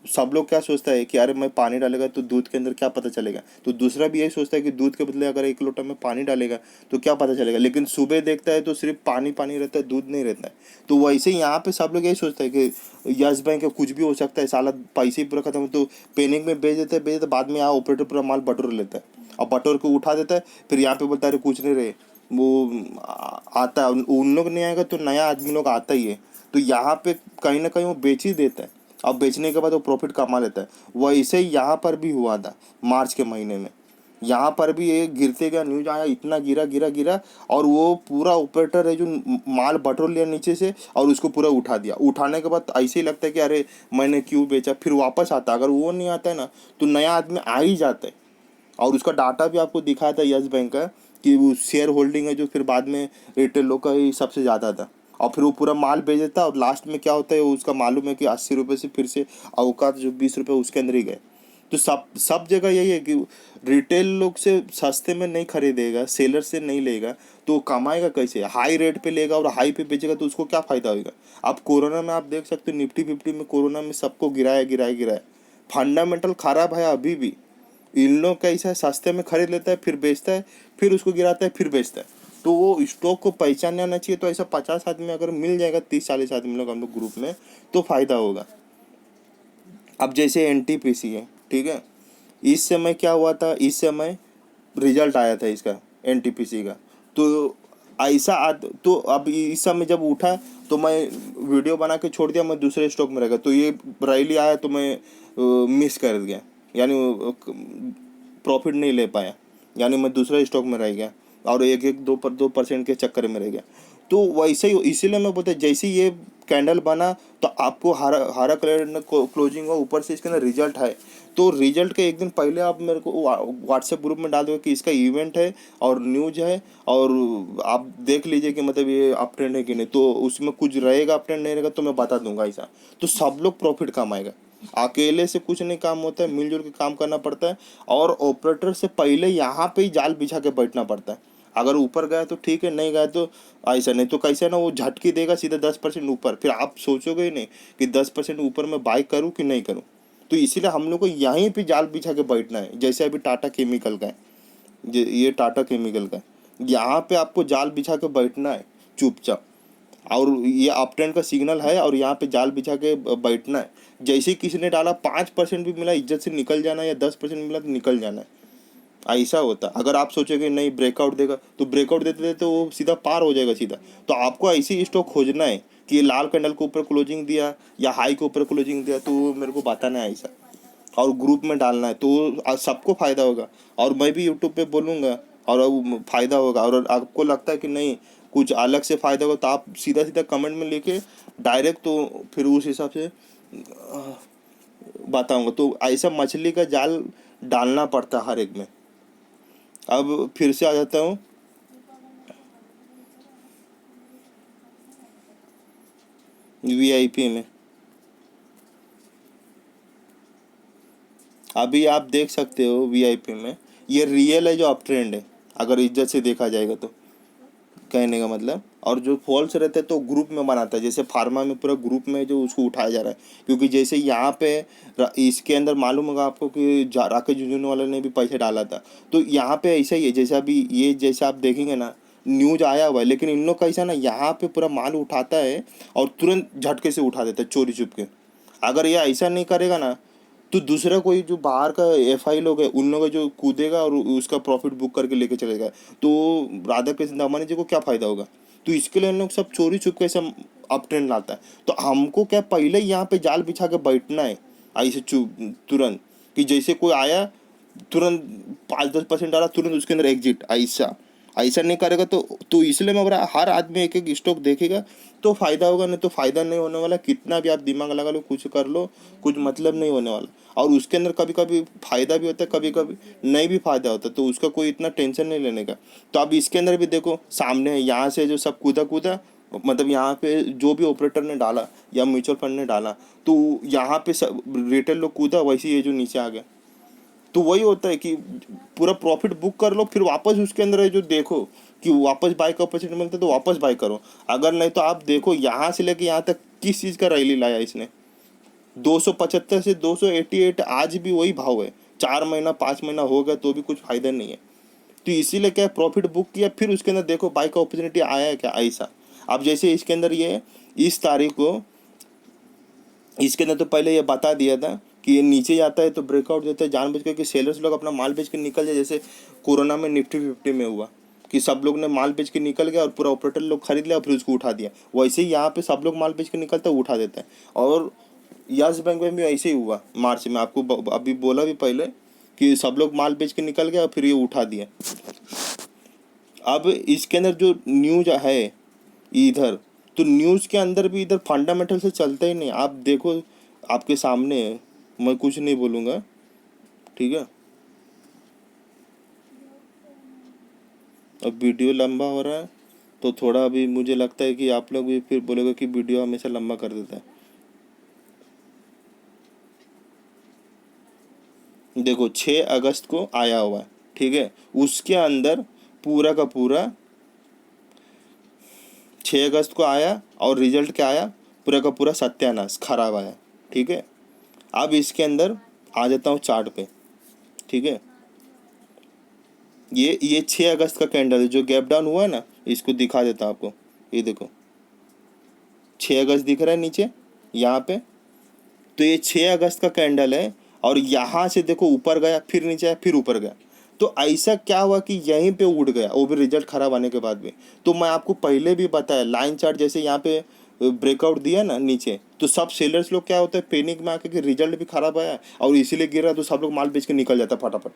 सब लोग क्या सोचता है कि अरे मैं पानी डालेगा तो दूध के अंदर क्या पता चलेगा, तो दूसरा भी यही सोचता है कि दूध के बदले अगर 1 लोटा में पानी डालेगा तो क्या पता चलेगा, लेकिन सुबह देखता है तो सिर्फ पानी पानी रहता है, दूध नहीं रहता है। तो वैसे ही यहाँ पे सब लोग यही सोचता है कि यस बैंक है, कुछ भी हो सकता है, साला पैसे ही पूरा खत्म हो, तो पेनिक में बेच देते, बाद में यहाँ ऑपरेटर पूरा माल बटोर लेता है, और बटोर को उठा देता है। फिर यहाँ पे बोलता है अरे कुछ नहीं रहे, वो आता है, उन लोग नहीं आएगा तो नया आदमी लोग आता ही है। तो यहाँ पे कहीं ना कहीं वो बेच ही देता है, और बेचने के बाद वो प्रॉफिट कमा लेता है। वैसे ही यहाँ पर भी हुआ था मार्च के महीने में। यहाँ पर भी एक गिरते गया, न्यूज आया, इतना गिरा गिरा गिरा, और वो पूरा ऑपरेटर है जो माल बटोर लिया नीचे से और उसको पूरा उठा दिया। उठाने के बाद ऐसे ही लगता है कि अरे मैंने क्यों बेचा, फिर वापस आता। अगर वो नहीं आता है ना तो नया आदमी आ ही जाता है। और उसका डाटा भी आपको दिखाया था यस बैंक का, कि वो शेयर होल्डिंग है जो फिर बाद में रिटेल लोग का ही सबसे ज़्यादा था। और फिर वो पूरा माल बेच देता है, और लास्ट में क्या होता है, वो उसका मालूम है कि 80 रुपये से फिर से औकात जो 20 रुपये उसके अंदर ही गए। तो सब जगह यही है कि रिटेल लोग से सस्ते में नहीं खरीदेगा, सेलर से नहीं लेगा, तो कमाएगा कैसे? हाई रेट पे लेगा और हाई पे बेचेगा, तो उसको क्या फ़ायदा होगा? आप कोरोना में आप देख सकते हो, निफ्टी फिफ्टी में कोरोना में सबको गिराया गिराया गिराया। फंडामेंटल खराब है अभी भी। इन लोग कैसा है, सस्ते में खरीद लेता है, फिर बेचता है, फिर उसको गिराता है, फिर बेचता है। तो वो स्टॉक को पहचानना आना चाहिए। तो ऐसा 50 आदमी अगर मिल जाएगा, 30-40 आदमी लोग हम लोग ग्रुप में, तो फ़ायदा होगा। अब जैसे एनटीपीसी है, ठीक है, इस समय क्या हुआ था, इस समय रिजल्ट आया था इसका, एनटीपीसी का। तो ऐसा तो अब इस समय जब उठा, तो मैं वीडियो बना के छोड़ दिया, मैं दूसरे स्टॉक में रह गया। तो ये रैली आया तो मैं मिस कर गया, यानी प्रॉफिट नहीं ले पाया, यानी मैं दूसरे स्टॉक में रह गया और एक एक 2% के चक्कर में रह गया। तो वैसे ही इसीलिए मैं बोलता, जैसे ही ये कैंडल बना, तो आपको हरा हरा कलर क्लोजिंग हो, ऊपर से इसके अंदर रिजल्ट है, तो रिजल्ट के एक दिन पहले आप मेरे को व्हाट्सएप ग्रुप में डाल दो कि इसका इवेंट है और न्यूज है, और आप देख लीजिए कि मतलब ये अप ट्रेंड है कि नहीं। तो उसमें कुछ रहेगा, अप ट्रेंड नहीं रहेगा, तो मैं बता दूंगा ऐसा। तो सब लोग प्रॉफिट कमाएगा। अकेले से कुछ नहीं काम होता है, मिलजुल के काम करना पड़ता है। और ऑपरेटर से पहले यहाँ पे ही जाल बिछा के बैठना पड़ता है। अगर ऊपर गया तो ठीक है, नहीं गया तो ऐसा, नहीं तो कैसे ना वो झटकी देगा सीधा 10% ऊपर, फिर आप सोचोगे ही नहीं कि 10% ऊपर मैं बाई करूँ कि नहीं करूँ। तो इसीलिए हम लोग को यहीं पे जाल बिछा के बैठना है। जैसे अभी टाटा केमिकल का है, ये टाटा केमिकल का है, यहाँ पे आपको जाल बिछा के बैठना है चुपचाप। और ये अप ट्रेंड का सिग्नल है, और यहाँ पे जाल बिछा के बैठना है। जैसे ही किसी ने डाला 5% भी मिला, इज्जत से निकल जाना है, या 10% मिला तो निकल जाना है। ऐसा होता। अगर आप सोचोगे नहीं ब्रेकआउट देगा, तो ब्रेकआउट देते देते वो सीधा पार हो जाएगा सीधा। तो आपको ऐसी स्टॉक खोजना है कि ये लाल कैंडल के ऊपर क्लोजिंग दिया या हाई के ऊपर क्लोजिंग दिया, तो मेरे को बताना है ऐसा, और ग्रुप में डालना है, तो सबको फ़ायदा होगा। और मैं भी यूट्यूब पे बोलूँगा, और फ़ायदा होगा। और आपको लगता है कि नहीं कुछ अलग से फ़ायदा होगा, तो आप सीधा सीधा कमेंट में लेके डायरेक्ट, तो फिर उस हिसाब से बताऊँगा। तो ऐसा मछली का जाल डालना पड़ता है हर एक में। अब फिर से आ जाता हूँ वीआईपी में। अभी आप देख सकते हो वीआईपी में, ये रियल है जो अप ट्रेंड है, अगर इज्जत से देखा जाएगा तो, कहने का मतलब। और जो फॉल्स रहते हैं तो ग्रुप में बनाता है, जैसे फार्मा में पूरा ग्रुप में जो उसको उठाया जा रहा है। क्योंकि जैसे यहाँ पे इसके अंदर मालूम होगा आपको कि राकेश झुनझुनवाला ने भी पैसे डाला था। तो यहाँ पे ऐसा ही है, जैसे अभी ये जैसे आप देखेंगे ना, न्यूज आया हुआ है, लेकिन इन लोग कैसा ना, यहाँ पे पूरा माल उठाता है और तुरंत झटके से उठा देता है चोरी छुप के। अगर ये ऐसा नहीं करेगा ना, तो दूसरा कोई जो बाहर का एफआई लोग है, उन लोगों का जो कूदेगा और उसका प्रॉफिट बुक करके लेके चलेगा, तो राधा कृष्ण दामानी जी को क्या फ़ायदा होगा? तो इसके लिए इन लोग सब चोरी छुप के सब अप ट्रेंड लाता है। तो हमको क्या, पहले ही यहाँ पे जाल बिछा के बैठना है ऐसे तुरंत, कि जैसे कोई आया, तुरंत 5-10% डाला, तुरंत उसके अंदर एग्जिट। ऐसा ऐसा नहीं करेगा तो इसलिए मैं बोल रहा, हर आदमी एक एक स्टॉक देखेगा तो फ़ायदा होगा, नहीं तो फ़ायदा नहीं होने वाला। कितना भी आप दिमाग लगा लो, कुछ कर लो, कुछ मतलब नहीं होने वाला। और उसके अंदर कभी कभी फ़ायदा भी होता है, कभी कभी नहीं भी फ़ायदा होता, तो उसका कोई इतना टेंशन नहीं लेने का। तो अब इसके अंदर भी देखो, सामने यहाँ से जो सब कूदा कूदा, मतलब यहाँ पे जो भी ऑपरेटर ने डाला या म्यूचुअल फंड ने डाला, तो यहाँ पे सब रिटेल लोग कूदा, वैसे ये जो नीचे आ गया। तो वही होता है कि पूरा प्रॉफिट बुक कर लो, फिर वापस उसके अंदर है जो देखो कि वापस बाय का अपॉर्चुनिटी मिलता है, तो वापस बाय करो। अगर नहीं तो आप देखो, यहाँ से लेके यहाँ तक किस चीज़ का रैली लाया इसने, 275 से 288, आज भी वही भाव है। 4 महीना 5 महीना हो गया तो भी कुछ फायदा नहीं है। तो इसीलिए क्या, प्रॉफिट बुक किया, फिर उसके अंदर देखो बाय का अपॉर्चुनिटी आया है क्या, ऐसा। अब जैसे इसके अंदर ये इस तारीख को, इसके अंदर तो पहले ये बता दिया था कि ये नीचे जाता है तो ब्रेकआउट देता है, जानबूझ के कि सेलर्स लोग अपना माल बेच के निकल जाए। जैसे कोरोना में निफ्टी फिफ्टी में हुआ कि सब लोग ने माल बेच के निकल गया और पूरा ऑपरेटर लोग खरीद लिया और फिर उसको उठा दिया। वैसे ही यहाँ पे सब लोग माल बेच के निकलता है, उठा देता है। और यस बैंक में भी ऐसे ही हुआ मार्च में, आपको अभी बोला भी पहले कि सब लोग माल बेच के निकल गया और फिर ये उठा दिया। अब इसके अंदर जो न्यूज है इधर, तो न्यूज़ के अंदर भी इधर फंडामेंटल से चलता ही नहीं। आप देखो, आपके सामने है, मैं कुछ नहीं बोलूँगा, ठीक है। अब वीडियो लंबा हो रहा है, तो थोड़ा अभी मुझे लगता है कि आप लोग भी फिर बोलोगे कि वीडियो हमेशा लंबा कर देता है। देखो 6 अगस्त को आया हुआ है, ठीक है। उसके अंदर पूरा का पूरा 6 अगस्त को आया और रिजल्ट क्या आया, पूरा का पूरा सत्यानाश खराब आया, ठीक है। अब इसके अंदर आ जाता हूँ चार्ट पे, ठीक है। ये 6 अगस्त का कैंडल है जो गैप डाउन हुआ है ना, इसको दिखा देता हूँ आपको। ये देखो 6 अगस्त दिख रहा है नीचे यहाँ पे, तो ये 6 अगस्त का कैंडल है। और यहाँ से देखो ऊपर गया, फिर नीचे आया, फिर ऊपर गया। तो ऐसा क्या हुआ कि यहीं पे उड़ गया, वो भी रिजल्ट खराब आने के बाद भी। तो मैं आपको पहले भी बताया, लाइन चार्ट जैसे यहाँ पे ब्रेकआउट दिया ना नीचे, तो सब सेलर्स लोग क्या होता है, पैनिक में आके कि रिजल्ट भी खराब आया और इसीलिए गिरा, तो सब लोग माल बेच के निकल जाता फटाफट।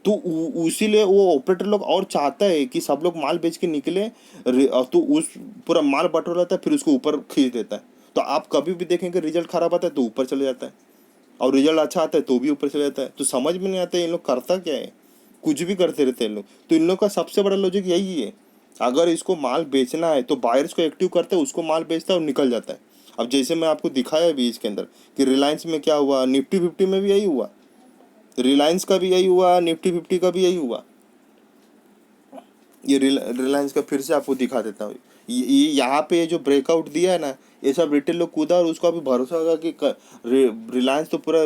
तो उसीलिए वो ऑपरेटर लोग और चाहता है कि सब लोग माल बेच के निकले, तो उस पूरा माल बटोर लेता है, फिर उसको ऊपर खींच देता है। तो आप कभी भी देखेंगे रिजल्ट खराब आता है तो ऊपर चले जाता है, और रिजल्ट अच्छा आता है तो भी ऊपर चले जाता है। तो समझ में नहीं आता है इन लोग करता क्या है, कुछ भी करते रहते हैं इन लोग। तो इन लोग का सबसे बड़ा लॉजिक यही है, अगर इसको माल बेचना है तो बायर्स को एक्टिव करते हैं, उसको माल बेचता है और निकल जाता है। अब जैसे मैं आपको दिखाया भी इसके अंदर कि रिलायंस में क्या हुआ, निफ्टी 50 में भी यही हुआ, रिलायंस का भी यही हुआ, निफ्टी 50 का भी यही हुआ। ये रिलायंस का फिर से आपको दिखा देता हूँ। ये यहाँ पे जो ब्रेकआउट दिया है ना, ये सब रिटेल लोग कूदा और उसको अभी भरोसा होगा कि रिलायंस तो पूरा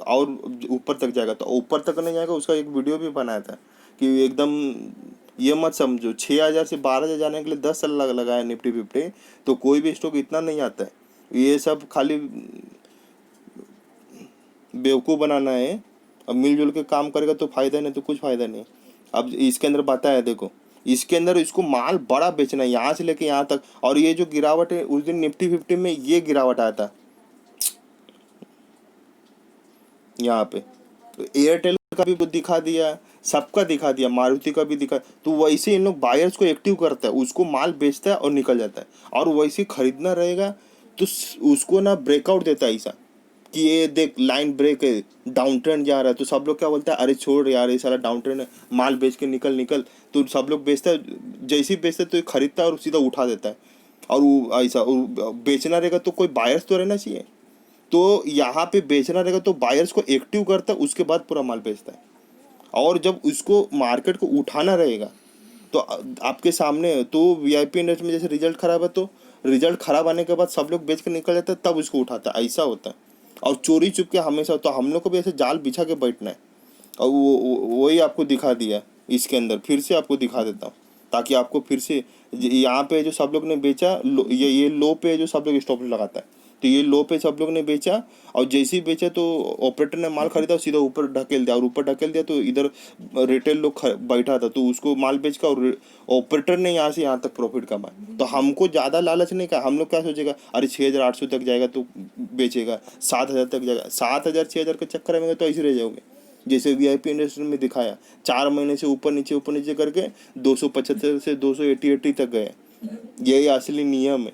और ऊपर तक जाएगा। तो ऊपर तक नहीं जाएगा, उसका एक वीडियो भी बनाया था कि एकदम ये मत समझो 6,000 से 12,000 जाने के लिए 10 साल लगाया निफ्टी 50, तो कोई भी स्टॉक इतना नहीं आता है। ये सब खाली बेवकूफ़ बनाना है। अब मिलजुल के काम करेगा तो फायदा, नहीं तो कुछ फायदा नहीं। अब इसके अंदर बताया देखो, इसके अंदर इसको माल बड़ा बेचना है यहाँ से लेके यहाँ तक। और ये जो गिरावट है, उस दिन निफ्टी 50 में ये गिरावट आया था यहाँ पे, तो एयरटेल का भी दिखा दिया, सबका दिखा दिया, मारुति का भी दिखा। तो वैसे इन लोग बायर्स को एक्टिव करता है, उसको माल बेचता है और निकल जाता है। और वैसे खरीदना रहेगा तो उसको ना ब्रेकआउट देता है ऐसा कि ये देख लाइन ब्रेक है, डाउन ट्रेंड जा रहा है, तो सब लोग क्या बोलता है, अरे छोड़ यार ये सारा डाउन ट्रेंड है, माल बेच के निकल निकल। तो सब लोग बेचता है, जैसे ही बेचता है तो ये खरीदता है और सीधा उठा देता है। और वो ऐसा बेचना रहेगा तो कोई बायर्स तो रहना चाहिए। तो यहाँ पे बेचना रहेगा तो बायर्स को एक्टिव करता है, उसके बाद पूरा माल बेचता है। और जब उसको मार्केट को उठाना रहेगा तो आपके सामने, तो वीआईपी इंडेक्स में जैसे रिजल्ट खराब है तो रिजल्ट खराब आने के बाद सब लोग बेच के निकल जाता है, तब उसको उठाता है, ऐसा होता है। और चोरी चुपके हमेशा, तो हम लोग को भी ऐसे जाल बिछा के बैठना है। और वही आपको दिखा दिया इसके अंदर, फिर से आपको दिखा देता हूँ ताकि आपको फिर से यहाँ पे जो सब लोग ने बेचा, ये लो पे जो सब लोग स्टॉप लगाता है, तो ये लो पे सब लोग ने बेचा। और जैसे ही बेचा तो ऑपरेटर ने माल खरीदा, सीधा ऊपर ढकेल दिया, और ऊपर ढकेल दिया तो इधर रिटेल लोग बैठा था तो उसको माल बेच का, और ऑपरेटर ने यहाँ से यहाँ तक प्रॉफिट कमाया। तो हमको ज़्यादा लालच नहीं का, हम लोग क्या सोचेगा, अरे 6,800 तक जाएगा तो बेचेगा, 7,000 तक जाएगा, 7,000 6,000 के चक्कर में तो ऐसे रह जाओगे। जैसे वीआईपी इंडस्ट्री में दिखाया, 4 महीने से ऊपर नीचे करके 275 से 280 तक गए। यही असली नियम है।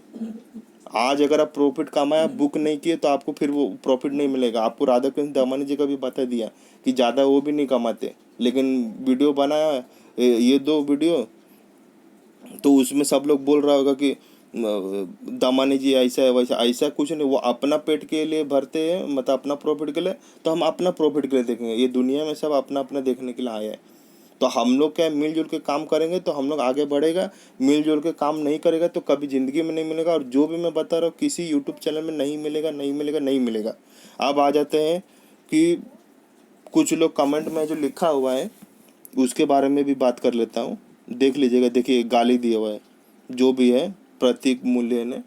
आज अगर आप प्रॉफिट कमाया, बुक नहीं किए, तो आपको फिर वो प्रॉफिट नहीं मिलेगा। आपको राधा कृष्ण दमानी जी का भी बता दिया कि ज़्यादा वो भी नहीं कमाते, लेकिन वीडियो बनाया ये 2 वीडियो, तो उसमें सब लोग बोल रहा होगा कि दामानी जी ऐसा है वैसा। ऐसा कुछ नहीं, वो अपना पेट के लिए भरते हैं, मतलब अपना प्रॉफिट के लिए। तो हम अपना प्रॉफिट के लिए देखेंगे, ये दुनिया में सब अपना अपना देखने के लिए आया है। तो हम लोग क्या मिलजुल के काम करेंगे तो हम लोग आगे बढ़ेगा, मिलजुल के काम नहीं करेगा तो कभी ज़िंदगी में नहीं मिलेगा। और जो भी मैं बता रहा हूँ किसी यूट्यूब चैनल में नहीं मिलेगा, नहीं मिलेगा, नहीं मिलेगा। अब आ जाते हैं कि कुछ लोग कमेंट में जो लिखा हुआ है उसके बारे में भी बात कर लेता हूँ, देख लीजिएगा। देखिए गाली दिया हुआ है जो भी है प्रतीक मूल्य ने,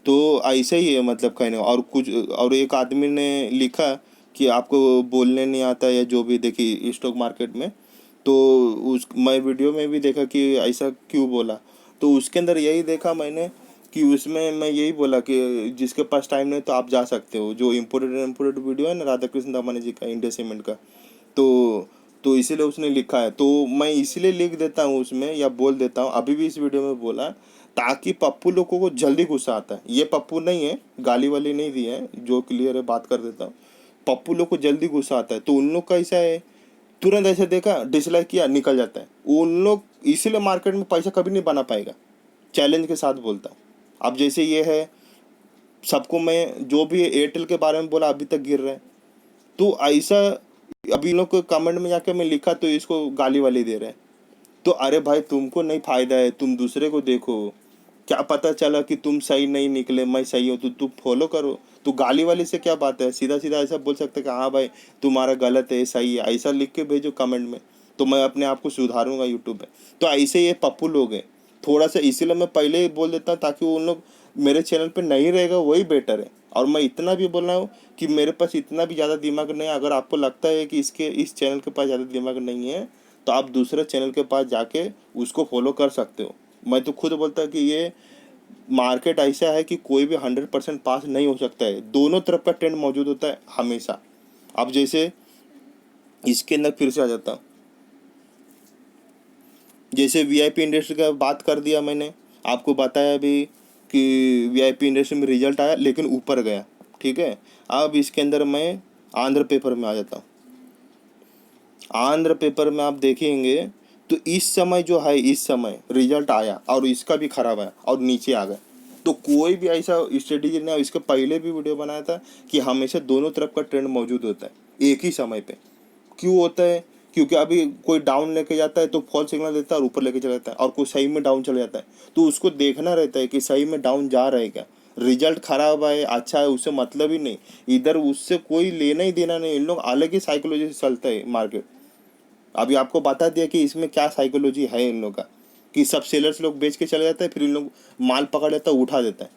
तो ऐसा ही है मतलब कहने। और कुछ और एक आदमी ने लिखा कि आपको बोलने नहीं आता या जो भी, देखिए स्टॉक मार्केट में। तो उस मैं वीडियो में भी देखा कि ऐसा क्यों बोला, तो उसके अंदर यही देखा मैंने कि उसमें मैं यही बोला कि जिसके पास टाइम नहीं तो आप जा सकते हो, जो इम्पोर्टेड वीडियो है ना राधा कृष्ण दामानी जी का, इंडिया सीमेंट का। तो इसीलिए उसने लिखा है, तो मैं इसीलिए लिख देता हूँ उसमें या बोल देता हूँ, अभी भी इस वीडियो में बोला, ताकि पप्पू लोगों को जल्दी गुस्सा आता है। ये पप्पू नहीं है, गाली वाली नहीं दी है, जो क्लियर है बात कर देता हूँ। पप्पू लोग को जल्दी गुस्सा आता है, तो उन लोग का ऐसा है, तुरंत ऐसे देखा डिसलाइक किया निकल जाता है उन लोग। इसीलिए मार्केट में पैसा कभी नहीं बना पाएगा, चैलेंज के साथ बोलता हूँ। अब जैसे ये है, सबको मैं जो भी एयरटेल के बारे में बोला अभी तक गिर रहा है, तो ऐसा अभी इन लोग को कमेंट में जाके मैं लिखा तो इसको गाली वाली दे रहे हैं। तो अरे भाई तुमको नहीं फायदा है, तुम दूसरे को देखो। क्या पता चला कि तुम सही नहीं निकले, मैं सही हूँ तो तुम फॉलो करो। तो गाली वाली से क्या बात है, सीधा सीधा ऐसा बोल सकते कि हाँ भाई तुम्हारा गलत है, सही है, ऐसा लिख के भेजो कमेंट में, तो मैं अपने आप को सुधारूंगा यूट्यूब पे। तो ऐसे ये पप्पू लोग हैं थोड़ा सा, इसीलिए मैं पहले ही बोल देता हूँ ताकि उन लोग मेरे चैनल पे नहीं रहेगा, वही बेटर है। और मैं इतना भी बोल रहा हूँ कि मेरे पास इतना भी ज़्यादा दिमाग नहीं है। अगर आपको लगता है कि इसके इस चैनल के पास ज़्यादा दिमाग नहीं है तो आप दूसरे चैनल के पास जाके उसको फॉलो कर सकते हो। मैं तो खुद बोलता हूँ कि ये मार्केट ऐसा है कि कोई भी 100% पास नहीं हो सकता है, दोनों तरफ का ट्रेंड मौजूद होता है हमेशा। अब जैसे इसके अंदर फिर से आ जाता हूँ, जैसे वीआईपी इंडस्ट्री का बात कर दिया मैंने, आपको बताया अभी कि वीआईपी इंडस्ट्री में रिजल्ट आया लेकिन ऊपर गया, ठीक है। अब इसके अंदर मैं आंध्र पेपर में आ जाता हूँ। आंध्र पेपर में आप देखेंगे तो इस समय जो है, इस समय रिजल्ट आया और इसका भी खराब आया और नीचे आ गया। तो कोई भी ऐसा स्ट्रेटेजी नहीं, इसके पहले भी वीडियो बनाया था कि हमेशा दोनों तरफ का ट्रेंड मौजूद होता है एक ही समय पे। क्यों होता है, क्योंकि अभी कोई डाउन लेके जाता है तो फॉल सिग्नल देता है और ऊपर लेके चला जाता है, और कोई सही में डाउन चला जाता है तो उसको देखना रहता है कि सही में डाउन जा रहा है क्या। रिजल्ट खराब है अच्छा है उससे मतलब ही नहीं, इधर उससे कोई लेना ही देना नहीं। इन लोग अलग ही साइकोलॉजी से चलता है मार्केट। अभी आपको बता दिया कि इसमें क्या साइकोलॉजी है इन लोग का, कि सब सेलर्स लोग बेच के चले जाते हैं, फिर इन लोग माल पकड़ लेता है उठा देता है,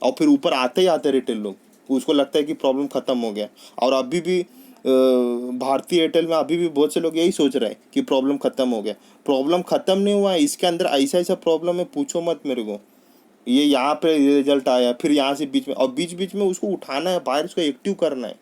और फिर ऊपर आते ही आते रिटेल लोग उसको लगता है कि प्रॉब्लम खत्म हो गया। और अभी भी भारतीय एयरटेल में अभी भी बहुत से लोग यही सोच रहे हैं कि प्रॉब्लम खत्म हो गया। प्रॉब्लम खत्म नहीं हुआ है, इसके अंदर ऐसा ऐसा प्रॉब्लम है पूछो मत मेरे को। ये यहाँ पे रिजल्ट आया, फिर यहाँ से बीच में, और बीच बीच में उसको उठाना है बाहर, उसको एक्टिव करना है,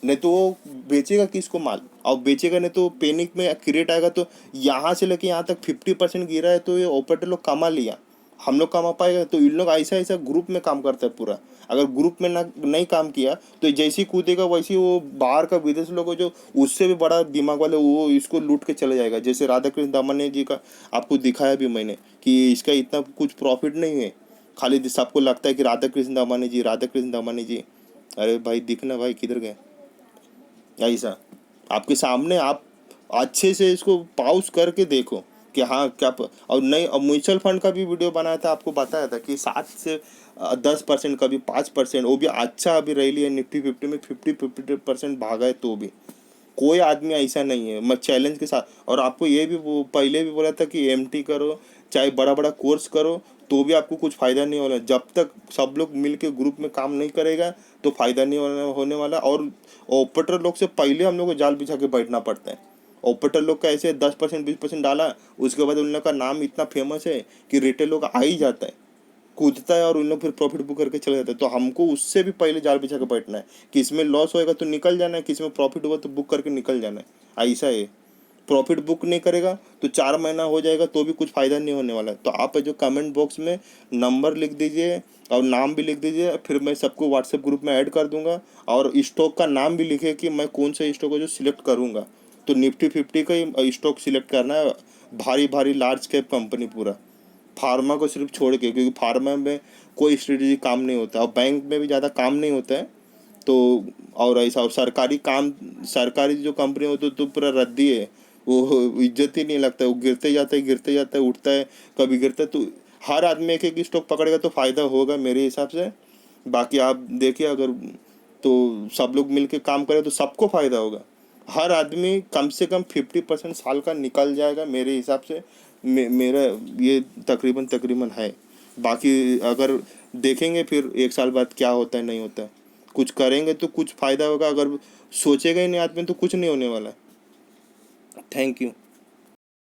नहीं तो वो बेचेगा किसको माल। और बेचेगा नहीं तो पैनिक में क्रिएट आएगा, तो यहाँ से लेके यहाँ तक 50% गिरा है तो ये ऑपरेटर लोग कमा लिया, हम लोग कमा पाएगा। तो इन लोग ऐसा ऐसा ग्रुप में काम करता है पूरा। अगर ग्रुप में ना नहीं काम किया तो जैसे ही कूदेगा वैसे ही वो बाहर का विदेश लोग जो उससे भी बड़ा दिमाग वाले वो इसको लूट के चले जाएगा। जैसे राधा कृष्ण दामने जी का आपको दिखाया भी मैंने कि इसका इतना कुछ प्रॉफिट नहीं है, खाली सबको लगता है कि राधा कृष्ण दामने जी, राधा कृष्ण दामने जी। अरे भाई दिखना भाई किधर गए, ऐसा आपके सामने आप अच्छे से इसको पाउस करके देखो कि हाँ क्या और नहीं। और म्यूचुअल फंड का भी वीडियो बनाया था, आपको बताया था कि 7 से 10%, कभी 5%, वो भी अच्छा अभी रही है निफ्टी 50 में 50% भागा है। तो भी कोई आदमी ऐसा नहीं है, मैं चैलेंज के साथ। और आपको ये भी पहले भी बोला था कि एमटी करो चाहे बड़ा बड़ा कोर्स करो तो भी आपको कुछ फ़ायदा नहीं होना जब तक सब लोग मिल के ग्रुप में काम नहीं करेगा, तो फ़ायदा नहीं होने वाला। और ऑपरेटर लोग से पहले हम लोग को जाल बिछा के बैठना पड़ता है। ऑपरेटर लोग का ऐसे 10% 20% डाला, उसके बाद उन लोग का नाम इतना फेमस है कि रिटेल लोग आ ही जाता है, कूदता है और उन लोग फिर प्रॉफिट बुक करके चले जाते हैं। तो हमको उससे भी पहले जाल बिछा के बैठना है कि इसमें लॉस होएगा तो निकल जाना है, कि इसमें प्रॉफिट होगा तो बुक करके निकल जाना है, ऐसा है। प्रॉफिट बुक नहीं करेगा तो 4 महीना हो जाएगा तो भी कुछ फ़ायदा नहीं होने वाला है। तो आप जो कमेंट बॉक्स में नंबर लिख दीजिए और नाम भी लिख दीजिए, फिर मैं सबको व्हाट्सएप ग्रुप में ऐड कर दूंगा। और स्टॉक का नाम भी लिखे कि मैं कौन सा स्टॉक है जो सिलेक्ट करूंगा। तो निफ्टी 50 का ही स्टॉक सिलेक्ट करना है, भारी भारी लार्ज कैप कंपनी पूरा, फार्मा को सिर्फ छोड़ के, क्योंकि फार्मा में कोई स्ट्रेटेजी काम नहीं होता और बैंक में भी ज़्यादा काम नहीं होता है। तो और ऐसा, और सरकारी काम, सरकारी जो कंपनी होती तो पूरा रद्दी है, वो इज्जत ही नहीं लगता है, वो गिरते जाता है उठता है, कभी गिरता है। तो हर आदमी एक एक स्टॉक पकड़ेगा तो फ़ायदा होगा मेरे हिसाब से। बाकी आप देखिए, अगर तो सब लोग मिलके काम करें तो सबको फ़ायदा होगा। हर आदमी कम से कम 50% साल का निकल जाएगा मेरे हिसाब से। मेरा ये तकरीबन तकरीबन है। बाकी अगर देखेंगे फिर 1 साल बाद क्या होता है नहीं होता है, कुछ करेंगे तो कुछ फ़ायदा होगा, अगर सोचेगा ही नहीं आदमी तो कुछ नहीं होने वाला है। Thank you.